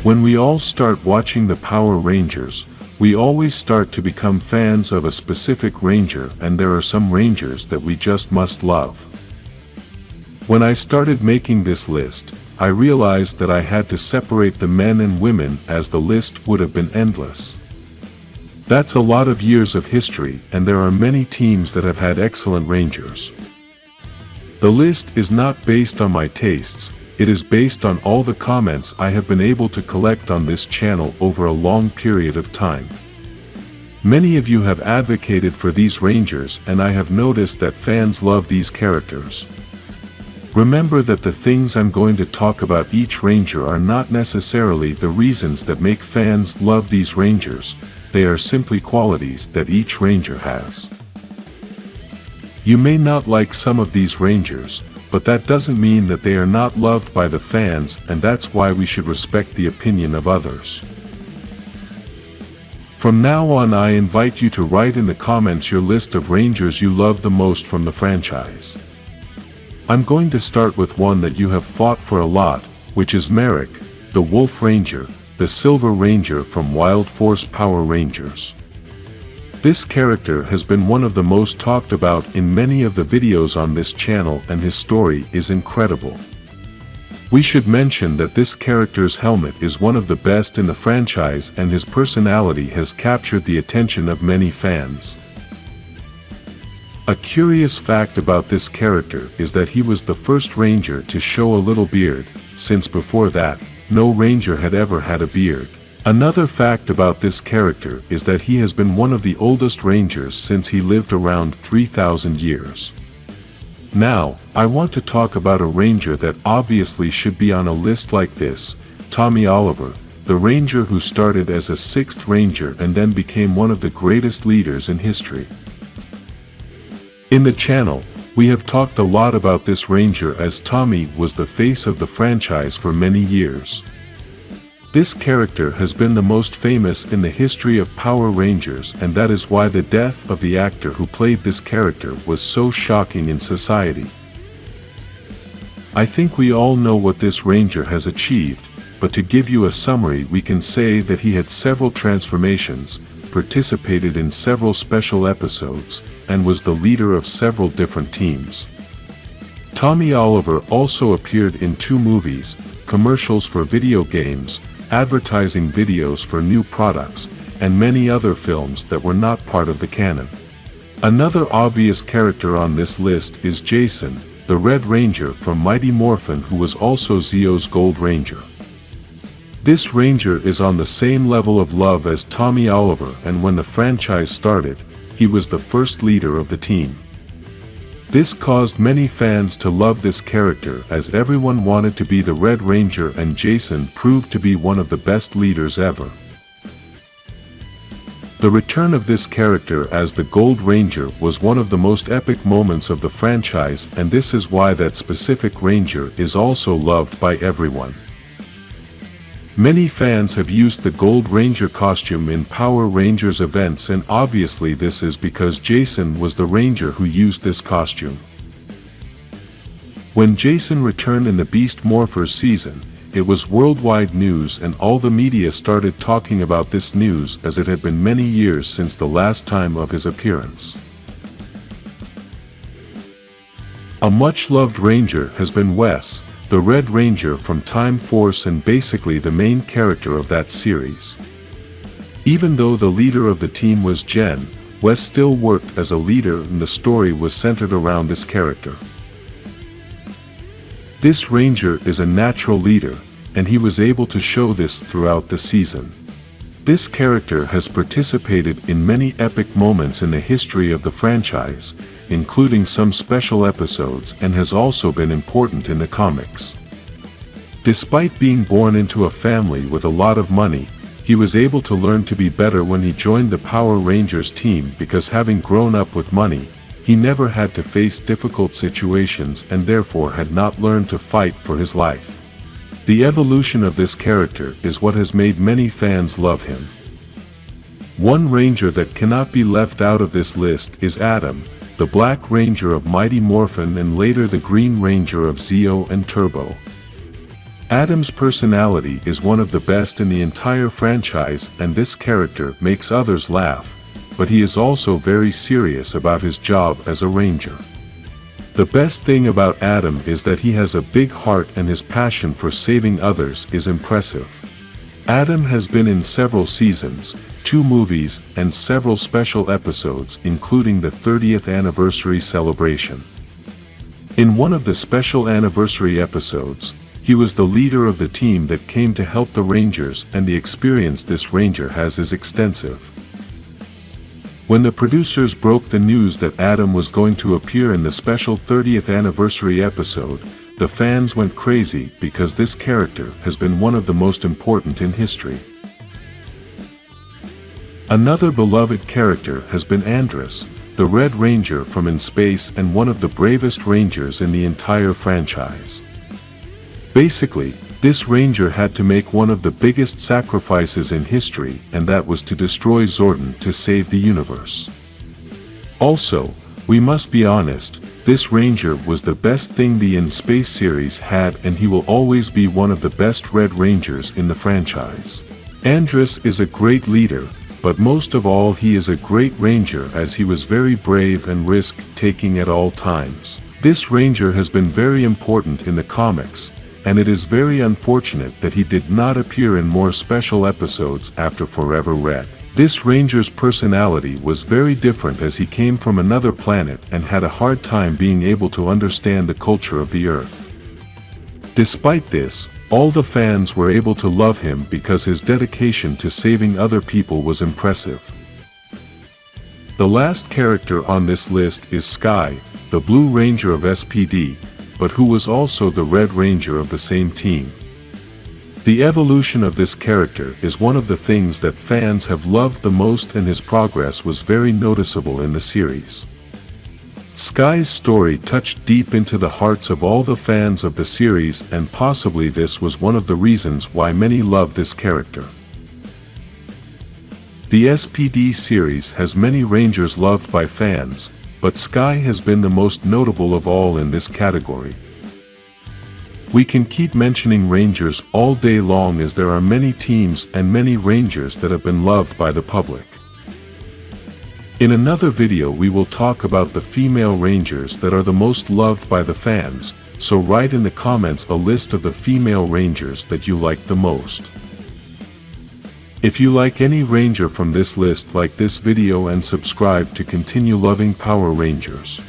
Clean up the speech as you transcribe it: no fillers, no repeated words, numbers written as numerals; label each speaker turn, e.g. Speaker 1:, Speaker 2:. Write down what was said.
Speaker 1: When we all start watching the Power Rangers, we always start to become fans of a specific ranger, and there are some rangers that we just must love. When I started making this list, I realized that I had to separate the men and women, as the list would have been endless. That's a lot of years of history, and there are many teams that have had excellent rangers. The list is not based on my tastes, it is based on all the comments I have been able to collect on this channel over a long period of time. Many of you have advocated for these rangers, and I have noticed that fans love these characters. Remember that the things I'm going to talk about each ranger are not necessarily the reasons that make fans love these rangers, they are simply qualities that each ranger has. You may not like some of these rangers, but that doesn't mean that they are not loved by the fans, and that's why we should respect the opinion of others. From now on, I invite you to write in the comments your list of rangers you love the most from the franchise. I'm going to start with one that you have fought for a lot, which is Merrick, the Wolf Ranger, the Silver Ranger from Wild Force Power Rangers. This character has been one of the most talked about in many of the videos on this channel, and his story is incredible. We should mention that this character's helmet is one of the best in the franchise, and his personality has captured the attention of many fans. A curious fact about this character is that he was the first ranger to show a little beard, since before that, no ranger had ever had a beard. Another fact about this character is that he has been one of the oldest rangers since he lived around 3,000 years. Now, I want to talk about a ranger that obviously should be on a list like this, Tommy Oliver, the ranger who started as a 6th ranger and then became one of the greatest leaders in history. In the channel, we have talked a lot about this ranger, as Tommy was the face of the franchise for many years. This character has been the most famous in the history of Power Rangers, and that is why the death of the actor who played this character was so shocking in society. I think we all know what this ranger has achieved, but to give you a summary, we can say that he had several transformations, participated in several special episodes, and was the leader of several different teams. Tommy Oliver also appeared in 2 movies, commercials for video games, advertising videos for new products, and many other films that were not part of the canon. Another obvious character on this list is Jason, the Red Ranger from Mighty Morphin, who was also Zio's Gold Ranger. This ranger is on the same level of love as Tommy Oliver, and when the franchise started, he was the first leader of the team. This caused many fans to love this character, as everyone wanted to be the Red Ranger, and Jason proved to be one of the best leaders ever. The return of this character as the Gold Ranger was one of the most epic moments of the franchise, and this is why that specific ranger is also loved by everyone. Many fans have used the Gold Ranger costume in Power Rangers events, and obviously this is because Jason was the ranger who used this costume. When Jason returned in the Beast Morphers season, it was worldwide news, and all the media started talking about this news, as it had been many years since the last time of his appearance. A much-loved ranger has been Wes, the Red Ranger from Time Force, and basically the main character of that series. Even though the leader of the team was Jen, Wes still worked as a leader, and the story was centered around this character. This ranger is a natural leader, and he was able to show this throughout the season. This character has participated in many epic moments in the history of the franchise, including some special episodes, and has also been important in the comics. Despite being born into a family with a lot of money, he was able to learn to be better when he joined the Power Rangers team, because having grown up with money, he never had to face difficult situations and therefore had not learned to fight for his life. The evolution of this character is what has made many fans love him. One ranger that cannot be left out of this list is Adam, the Black Ranger of Mighty Morphin, and later the Green Ranger of Zeo and Turbo. Adam's personality is one of the best in the entire franchise, and this character makes others laugh, but he is also very serious about his job as a ranger. The best thing about Adam is that he has a big heart, and his passion for saving others is impressive. Adam has been in several seasons, 2 movies, and several special episodes, including the 30th anniversary celebration. In one of the special anniversary episodes, he was the leader of the team that came to help the Rangers, and the experience this ranger has is extensive. When the producers broke the news that Adam was going to appear in the special 30th anniversary episode, the fans went crazy because this character has been one of the most important in history. Another beloved character has been Andros, the Red Ranger from In Space, and one of the bravest rangers in the entire franchise. Basically, this ranger had to make one of the biggest sacrifices in history, and that was to destroy Zordon to save the universe. Also, we must be honest, this ranger was the best thing the In Space series had, and he will always be one of the best Red Rangers in the franchise. Andros is a great leader, but most of all he is a great ranger, as he was very brave and risk-taking at all times. This ranger has been very important in the comics, and it is very unfortunate that he did not appear in more special episodes after Forever Red. This ranger's personality was very different, as he came from another planet and had a hard time being able to understand the culture of the Earth. Despite this, all the fans were able to love him because his dedication to saving other people was impressive. The last character on this list is Skye, the Blue Ranger of SPD, but who was also the Red Ranger of the same team. The evolution of this character is one of the things that fans have loved the most, and his progress was very noticeable in the series. Skye's story touched deep into the hearts of all the fans of the series, and possibly this was one of the reasons why many love this character. The SPD series has many Rangers loved by fans, but Skye has been the most notable of all in this category. We can keep mentioning Rangers all day long, as there are many teams and many Rangers that have been loved by the public. In another video we will talk about the female Rangers that are the most loved by the fans, so write in the comments a list of the female Rangers that you like the most. If you like any Ranger from this list, like this video and subscribe to continue loving Power Rangers.